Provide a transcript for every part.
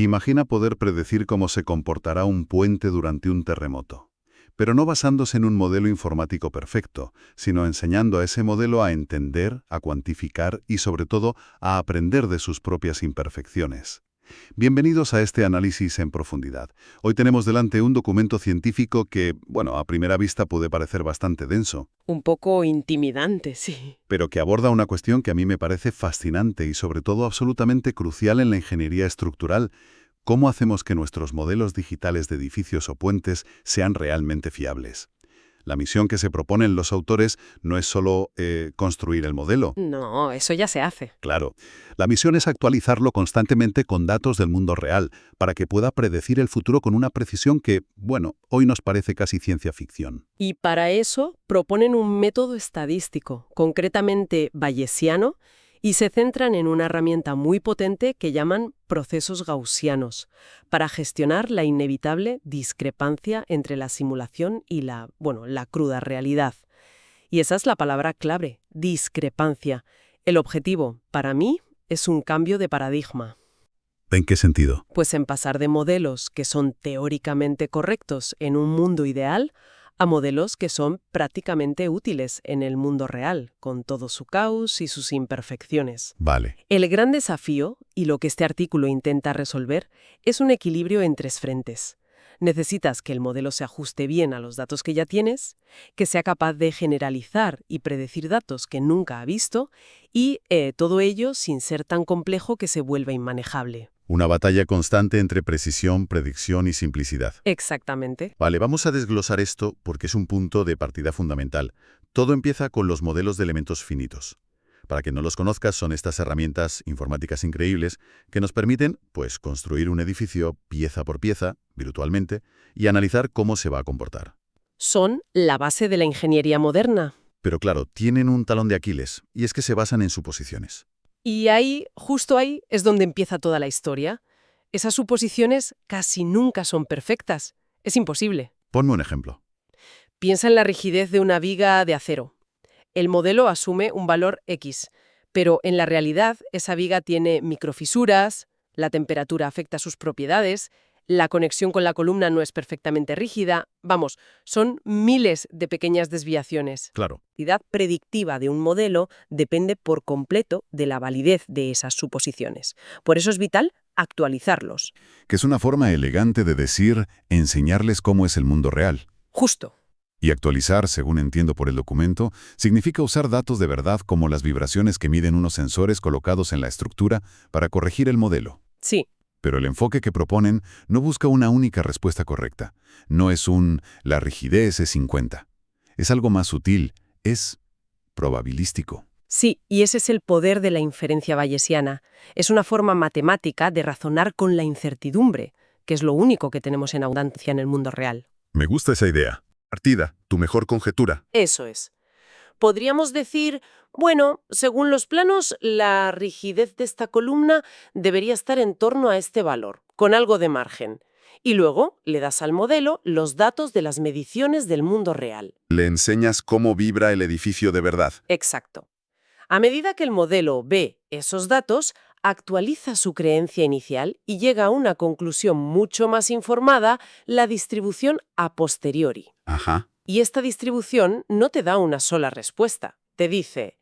Imagina poder predecir cómo se comportará un puente durante un terremoto, pero no basándose en un modelo informático perfecto, sino enseñando a ese modelo a entender, a cuantificar y, sobre todo, a aprender de sus propias imperfecciones. Bienvenidos a este análisis en profundidad. Hoy tenemos delante un documento científico que, bueno, a primera vista puede parecer bastante denso, Un poco intimidante, sí. pero que aborda una cuestión que a mí me parece fascinante y sobre todo absolutamente crucial en la ingeniería estructural. ¿Cómo hacemos que nuestros modelos digitales de edificios o puentes sean realmente fiables? La misión que se proponen los autores no es solo construir el modelo. No, eso ya se hace. Claro, la misión es actualizarlo constantemente con datos del mundo real, para que pueda predecir el futuro con una precisión que, bueno, hoy nos parece casi ciencia ficción. Y para eso proponen un método estadístico, concretamente bayesiano, y se centran en una herramienta muy potente que llaman procesos gaussianos, para gestionar la inevitable discrepancia entre la simulación y la cruda realidad. Y esa es la palabra clave, discrepancia. El objetivo, para mí, es un cambio de paradigma. ¿En qué sentido? Pues en pasar de modelos que son teóricamente correctos en un mundo ideal a modelos que son prácticamente útiles en el mundo real, con todo su caos y sus imperfecciones. Vale. El gran desafío, y lo que este artículo intenta resolver, es un equilibrio en tres frentes. Necesitas que el modelo se ajuste bien a los datos que ya tienes, que sea capaz de generalizar y predecir datos que nunca ha visto, y todo ello sin ser tan complejo que se vuelva inmanejable. Una batalla constante entre precisión, predicción y simplicidad. Exactamente. Vale, vamos a desglosar esto porque es un punto de partida fundamental. Todo empieza con los modelos de elementos finitos. Para quien no los conozca, son estas herramientas informáticas increíbles que nos permiten, pues, construir un edificio pieza por pieza, virtualmente, y analizar cómo se va a comportar. Son la base de la ingeniería moderna. Pero claro, tienen un talón de Aquiles, y es que se basan en suposiciones. Y ahí, justo ahí, es donde empieza toda la historia. Esas suposiciones casi nunca son perfectas. Es imposible. Ponme un ejemplo. Piensa en la rigidez de una viga de acero. El modelo asume un valor X, pero en la realidad esa viga tiene microfisuras, la temperatura afecta sus propiedades, la conexión con la columna no es perfectamente rígida. Vamos, son miles de pequeñas desviaciones. Claro. La calidad predictiva de un modelo depende por completo de la validez de esas suposiciones. Por eso es vital actualizarlos. Que es una forma elegante de decir, enseñarles cómo es el mundo real. Justo. Y actualizar, según entiendo por el documento, significa usar datos de verdad como las vibraciones que miden unos sensores colocados en la estructura para corregir el modelo. Sí. Pero el enfoque que proponen no busca una única respuesta correcta. No es la rigidez es 50. Es algo más sutil, es probabilístico. Sí, y ese es el poder de la inferencia bayesiana. Es una forma matemática de razonar con la incertidumbre, que es lo único que tenemos en abundancia en el mundo real. Me gusta esa idea. Partida, tu mejor conjetura. Eso es. Podríamos decir, bueno, según los planos, la rigidez de esta columna debería estar en torno a este valor, con algo de margen. Y luego le das al modelo los datos de las mediciones del mundo real. Le enseñas cómo vibra el edificio de verdad. Exacto. A medida que el modelo ve esos datos, actualiza su creencia inicial y llega a una conclusión mucho más informada, la distribución a posteriori. Ajá. Y esta distribución no te da una sola respuesta. Te dice,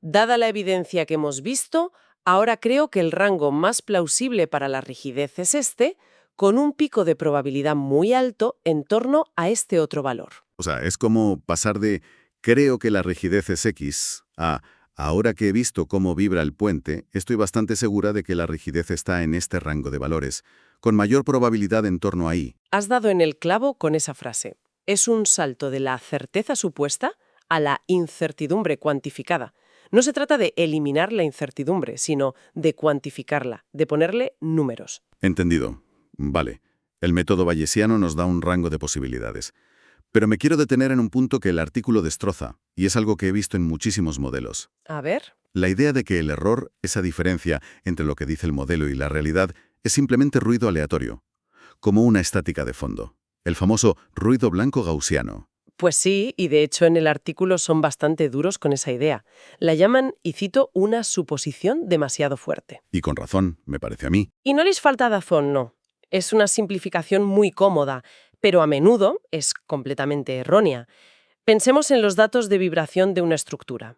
dada la evidencia que hemos visto, ahora creo que el rango más plausible para la rigidez es este, con un pico de probabilidad muy alto en torno a este otro valor. O sea, es como pasar de creo que la rigidez es X a ahora que he visto cómo vibra el puente, estoy bastante segura de que la rigidez está en este rango de valores, con mayor probabilidad en torno a Y. Has dado en el clavo con esa frase. Es un salto de la certeza supuesta a la incertidumbre cuantificada. No se trata de eliminar la incertidumbre, sino de cuantificarla, de ponerle números. Entendido. Vale. El método bayesiano nos da un rango de posibilidades. Pero me quiero detener en un punto que el artículo destroza, y es algo que he visto en muchísimos modelos. A ver. La idea de que el error, esa diferencia entre lo que dice el modelo y la realidad, es simplemente ruido aleatorio, como una estática de fondo. El famoso ruido blanco gaussiano. Pues sí, y de hecho en el artículo son bastante duros con esa idea. La llaman, y cito, una suposición demasiado fuerte. Y con razón, me parece a mí. Y no les falta razón, no. Es una simplificación muy cómoda, pero a menudo es completamente errónea. Pensemos en los datos de vibración de una estructura.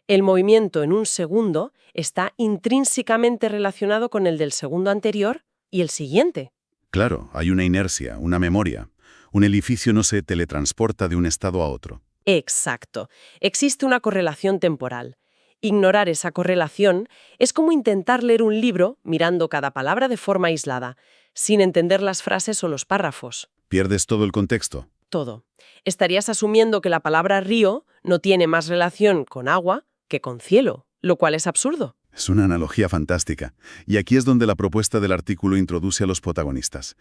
El movimiento en un segundo está intrínsecamente relacionado con el del segundo anterior y el siguiente. Claro, hay una inercia, una memoria. Un edificio no se teletransporta de un estado a otro. Exacto. Existe una correlación temporal. Ignorar esa correlación es como intentar leer un libro mirando cada palabra de forma aislada, sin entender las frases o los párrafos. Pierdes todo el contexto. Todo. Estarías asumiendo que la palabra río no tiene más relación con agua que con cielo, lo cual es absurdo. Es una analogía fantástica. Y aquí es donde la propuesta del artículo introduce a los protagonistas.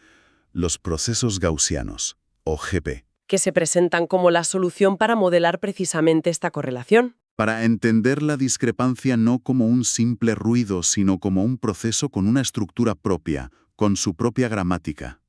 Los procesos gaussianos, o GP. Que se presentan como la solución para modelar precisamente esta correlación. Para entender la discrepancia no como un simple ruido, sino como un proceso con una estructura propia, con su propia gramática.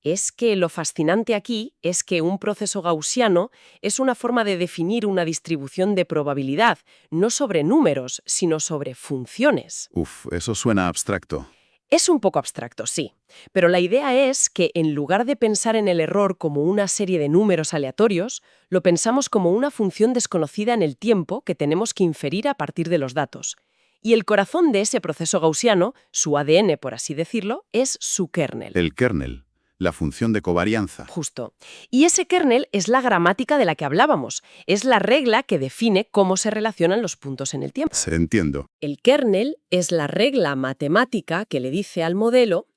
Es que lo fascinante aquí es que un proceso gaussiano es una forma de definir una distribución de probabilidad, no sobre números, sino sobre funciones. Uf, eso suena abstracto. Es un poco abstracto, sí, pero la idea es que en lugar de pensar en el error como una serie de números aleatorios, lo pensamos como una función desconocida en el tiempo que tenemos que inferir a partir de los datos. Y el corazón de ese proceso gaussiano, su ADN por así decirlo, es su kernel. El kernel, la función de covarianza. Justo. Y ese kernel es la gramática de la que hablábamos. Es la regla que define cómo se relacionan los puntos en el tiempo. Entiendo. El kernel es la regla matemática que le dice al modelo: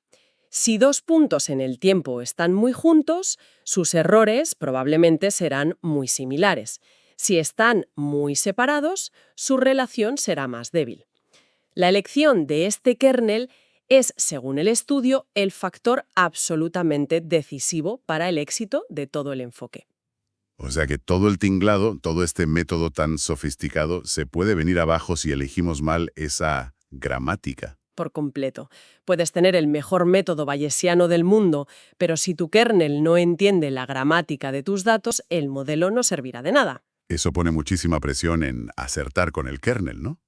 si dos puntos en el tiempo están muy juntos, sus errores probablemente serán muy similares. Si están muy separados, su relación será más débil. La elección de este kernel es, según el estudio, el factor absolutamente decisivo para el éxito de todo el enfoque. O sea que todo el tinglado, todo este método tan sofisticado, se puede venir abajo si elegimos mal esa gramática. Por completo. Puedes tener el mejor método bayesiano del mundo, pero si tu kernel no entiende la gramática de tus datos, el modelo no servirá de nada. Eso pone muchísima presión en acertar con el kernel, ¿no?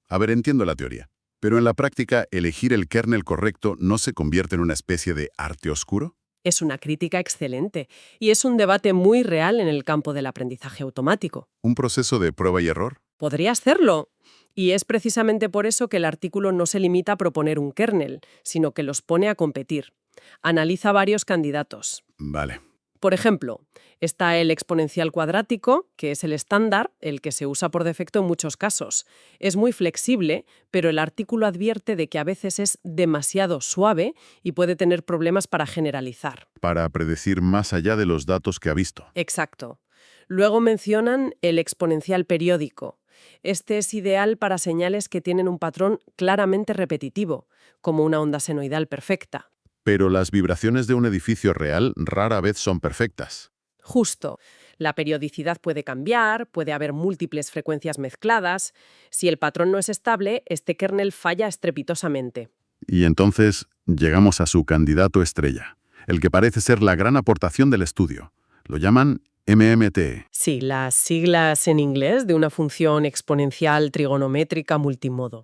A ver, entiendo la teoría. Pero en la práctica, ¿elegir el kernel correcto no se convierte en una especie de arte oscuro? Es una crítica excelente y es un debate muy real en el campo del aprendizaje automático. ¿Un proceso de prueba y error? Podría hacerlo. Y es precisamente por eso que el artículo no se limita a proponer un kernel, sino que los pone a competir. Analiza varios candidatos. Vale. Por ejemplo, está el exponencial cuadrático, que es el estándar, el que se usa por defecto en muchos casos. Es muy flexible, pero el artículo advierte de que a veces es demasiado suave y puede tener problemas para generalizar. Para predecir más allá de los datos que ha visto. Exacto. Luego mencionan el exponencial periódico. Este es ideal para señales que tienen un patrón claramente repetitivo, como una onda senoidal perfecta. Pero las vibraciones de un edificio real rara vez son perfectas. Justo. La periodicidad puede cambiar, puede haber múltiples frecuencias mezcladas. Si el patrón no es estable, este kernel falla estrepitosamente. Y entonces llegamos a su candidato estrella, el que parece ser la gran aportación del estudio. Lo llaman MMT. Sí, las siglas en inglés de una función exponencial trigonométrica multimodo.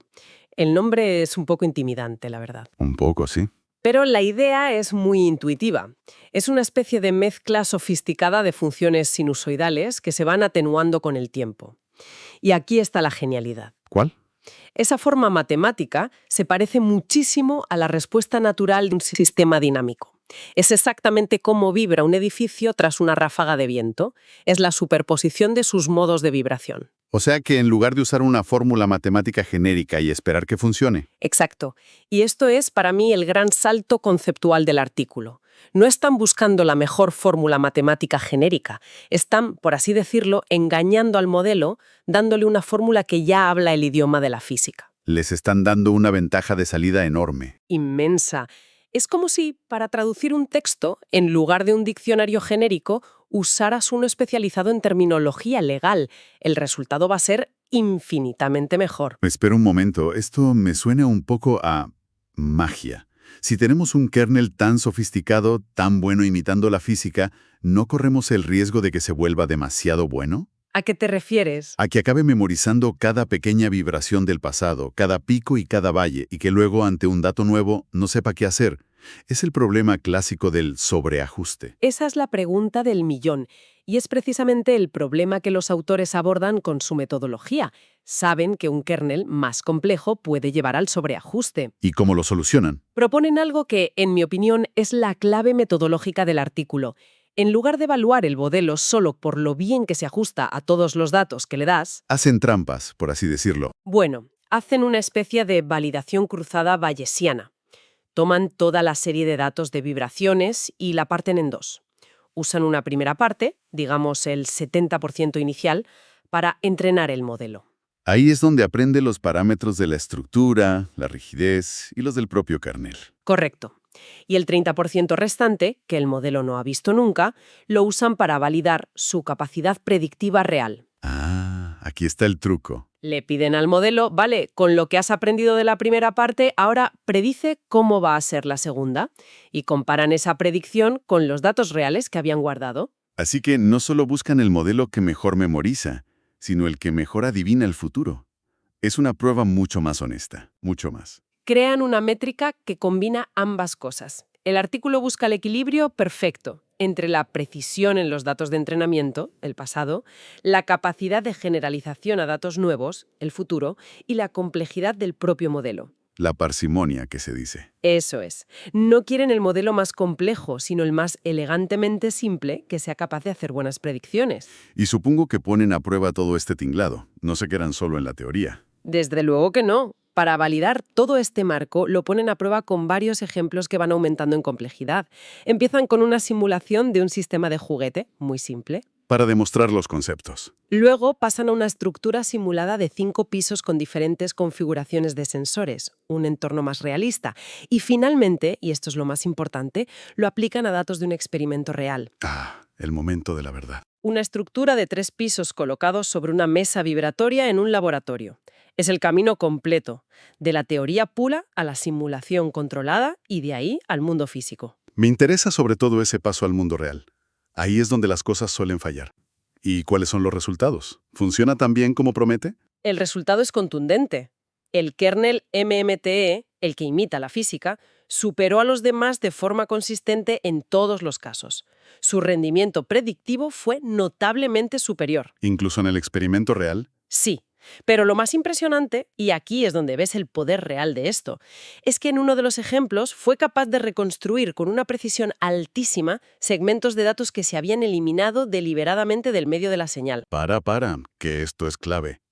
El nombre es un poco intimidante, la verdad. Un poco, sí. Pero la idea es muy intuitiva. Es una especie de mezcla sofisticada de funciones sinusoidales que se van atenuando con el tiempo. Y aquí está la genialidad. ¿Cuál? Esa forma matemática se parece muchísimo a la respuesta natural de un sistema dinámico. Es exactamente cómo vibra un edificio tras una ráfaga de viento. Es la superposición de sus modos de vibración. O sea que en lugar de usar una fórmula matemática genérica y esperar que funcione. Exacto. Y esto es, para mí, el gran salto conceptual del artículo. No están buscando la mejor fórmula matemática genérica. Están, por así decirlo, engañando al modelo, dándole una fórmula que ya habla el idioma de la física. Les están dando una ventaja de salida enorme. Inmensa. Es como si, para traducir un texto, en lugar de un diccionario genérico, usaras uno especializado en terminología legal. El resultado va a ser infinitamente mejor. Espera un momento, esto me suena un poco a magia. Si tenemos un kernel tan sofisticado, tan bueno imitando la física, ¿no corremos el riesgo de que se vuelva demasiado bueno? ¿A qué te refieres? A que acabe memorizando cada pequeña vibración del pasado, cada pico y cada valle, y que luego, ante un dato nuevo, no sepa qué hacer. Es el problema clásico del sobreajuste. Esa es la pregunta del millón, y es precisamente el problema que los autores abordan con su metodología. Saben que un kernel más complejo puede llevar al sobreajuste. ¿Y cómo lo solucionan? Proponen algo que, en mi opinión, es la clave metodológica del artículo. En lugar de evaluar el modelo solo por lo bien que se ajusta a todos los datos que le das, Hacen trampas, por así decirlo. bueno, hacen una especie de validación cruzada bayesiana. Toman toda la serie de datos de vibraciones y la parten en dos. Usan una primera parte, digamos el 70% inicial, para entrenar el modelo. Ahí es donde aprende los parámetros de la estructura, la rigidez y los del propio kernel. Correcto. Y el 30% restante, que el modelo no ha visto nunca, lo usan para validar su capacidad predictiva real. Ah, aquí está el truco. Le piden al modelo, vale, con lo que has aprendido de la primera parte, ahora predice cómo va a ser la segunda. Y comparan esa predicción con los datos reales que habían guardado. Así que no solo buscan el modelo que mejor memoriza, sino el que mejor adivina el futuro. Es una prueba mucho más honesta, mucho más. Crean una métrica que combina ambas cosas. El artículo busca el equilibrio perfecto entre la precisión en los datos de entrenamiento, el pasado, la capacidad de generalización a datos nuevos, el futuro, y la complejidad del propio modelo. La parsimonia que se dice. Eso es. No quieren el modelo más complejo, sino el más elegantemente simple que sea capaz de hacer buenas predicciones. Y supongo que ponen a prueba todo este tinglado. No se quedan solo en la teoría. Desde luego que no. Para validar todo este marco, lo ponen a prueba con varios ejemplos que van aumentando en complejidad. Empiezan con una simulación de un sistema de juguete, muy simple. Para demostrar los conceptos. Luego pasan a una estructura simulada de 5 pisos con diferentes configuraciones de sensores, un entorno más realista. Y finalmente, y esto es lo más importante, lo aplican a datos de un experimento real. Ah, el momento de la verdad. Una estructura de 3 pisos colocados sobre una mesa vibratoria en un laboratorio. Es el camino completo, de la teoría pura a la simulación controlada y de ahí al mundo físico. Me interesa sobre todo ese paso al mundo real. Ahí es donde las cosas suelen fallar. ¿Y cuáles son los resultados? ¿Funciona tan bien como promete? El resultado es contundente. El kernel MMTE, el que imita la física, superó a los demás de forma consistente en todos los casos. Su rendimiento predictivo fue notablemente superior. ¿Incluso en el experimento real? Sí. Pero lo más impresionante, y aquí es donde ves el poder real de esto, es que en uno de los ejemplos fue capaz de reconstruir con una precisión altísima segmentos de datos que se habían eliminado deliberadamente del medio de la señal. Para, que esto es clave.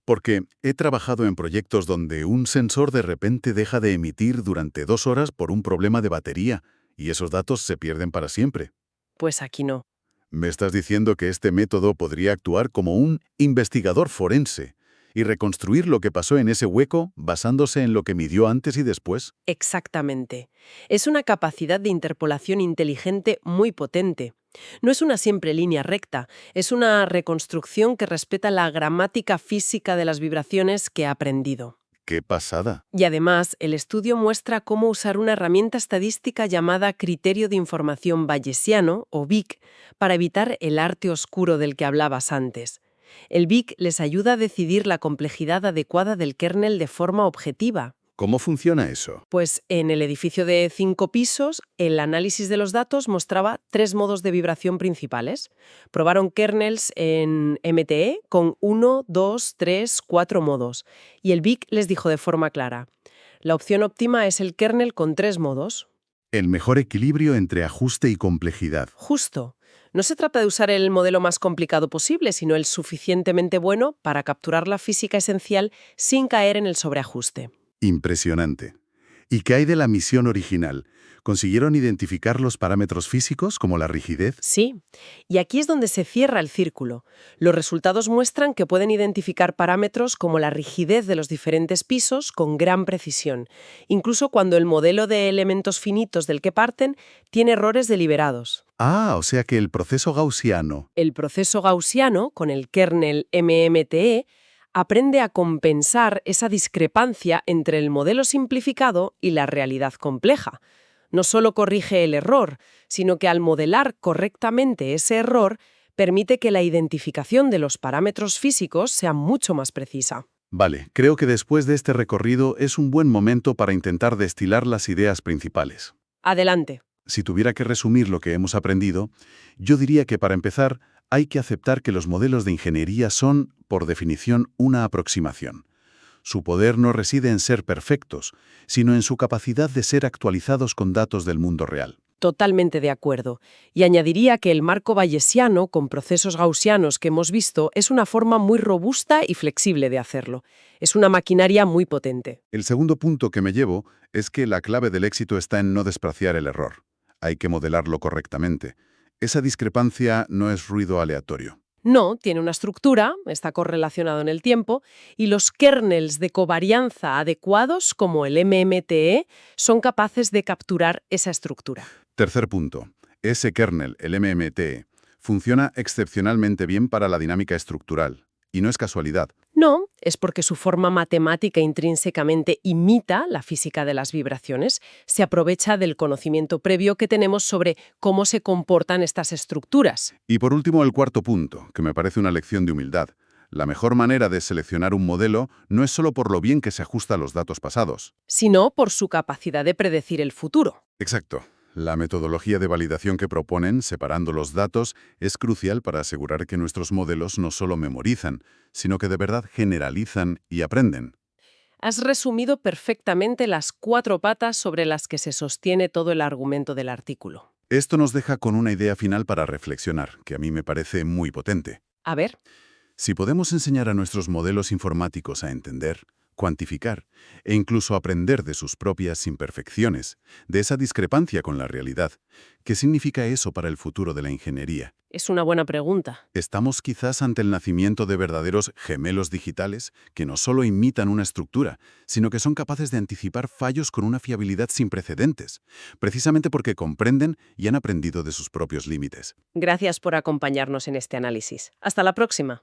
Porque he trabajado en proyectos donde un sensor de repente deja de emitir durante 2 horas por un problema de batería, y esos datos se pierden para siempre. Pues aquí no. ¿Me estás diciendo que este método podría actuar como un investigador forense y reconstruir lo que pasó en ese hueco basándose en lo que midió antes y después? Exactamente. Es una capacidad de interpolación inteligente muy potente. No es una simple línea recta, es una reconstrucción que respeta la gramática física de las vibraciones que ha aprendido. ¡Qué pasada! Y además, el estudio muestra cómo usar una herramienta estadística llamada Criterio de Información Bayesiano, o BIC, para evitar el arte oscuro del que hablabas antes. El BIC les ayuda a decidir la complejidad adecuada del kernel de forma objetiva. ¿Cómo funciona eso? Pues en el edificio de 5 pisos, el análisis de los datos mostraba 3 modos de vibración principales. Probaron kernels en MTE con 1, 2, 3, 4 modos. Y el BIC les dijo de forma clara: la opción óptima es el kernel con 3 modos. El mejor equilibrio entre ajuste y complejidad. Justo. No se trata de usar el modelo más complicado posible, sino el suficientemente bueno para capturar la física esencial sin caer en el sobreajuste. Impresionante. ¿Y qué hay de la misión original? ¿Consiguieron identificar los parámetros físicos como la rigidez? Sí, y aquí es donde se cierra el círculo. Los resultados muestran que pueden identificar parámetros como la rigidez de los diferentes pisos con gran precisión, incluso cuando el modelo de elementos finitos del que parten tiene errores deliberados. Ah, o sea que el proceso gaussiano. El proceso gaussiano, con el kernel MMTE, aprende a compensar esa discrepancia entre el modelo simplificado y la realidad compleja. No solo corrige el error, sino que al modelar correctamente ese error, permite que la identificación de los parámetros físicos sea mucho más precisa. Vale, creo que después de este recorrido es un buen momento para intentar destilar las ideas principales. Adelante. Si tuviera que resumir lo que hemos aprendido, yo diría que para empezar hay que aceptar que los modelos de ingeniería son, por definición, una aproximación. Su poder no reside en ser perfectos, sino en su capacidad de ser actualizados con datos del mundo real. Totalmente de acuerdo. Y añadiría que el marco bayesiano, con procesos gaussianos que hemos visto, es una forma muy robusta y flexible de hacerlo. Es una maquinaria muy potente. El segundo punto que me llevo es que la clave del éxito está en no despreciar el error. Hay que modelarlo correctamente. Esa discrepancia no es ruido aleatorio. No, tiene una estructura, está correlacionado en el tiempo, y los kernels de covarianza adecuados, como el MMTE, son capaces de capturar esa estructura. Tercer punto. Ese kernel, el MMT, funciona excepcionalmente bien para la dinámica estructural. Y no es casualidad. No, es porque su forma matemática intrínsecamente imita la física de las vibraciones, se aprovecha del conocimiento previo que tenemos sobre cómo se comportan estas estructuras. Y por último, el cuarto punto, que me parece una lección de humildad. La mejor manera de seleccionar un modelo no es solo por lo bien que se ajusta a los datos pasados. Sino por su capacidad de predecir el futuro. Exacto. La metodología de validación que proponen, separando los datos, es crucial para asegurar que nuestros modelos no solo memorizan, sino que de verdad generalizan y aprenden. Has resumido perfectamente las 4 patas sobre las que se sostiene todo el argumento del artículo. Esto nos deja con una idea final para reflexionar, que a mí me parece muy potente. A ver. Si podemos enseñar a nuestros modelos informáticos a entender, cuantificar e incluso aprender de sus propias imperfecciones, de esa discrepancia con la realidad, ¿qué significa eso para el futuro de la ingeniería? Es una buena pregunta. ¿Estamos quizás ante el nacimiento de verdaderos gemelos digitales que no solo imitan una estructura, sino que son capaces de anticipar fallos con una fiabilidad sin precedentes, precisamente porque comprenden y han aprendido de sus propios límites? Gracias por acompañarnos en este análisis. Hasta la próxima.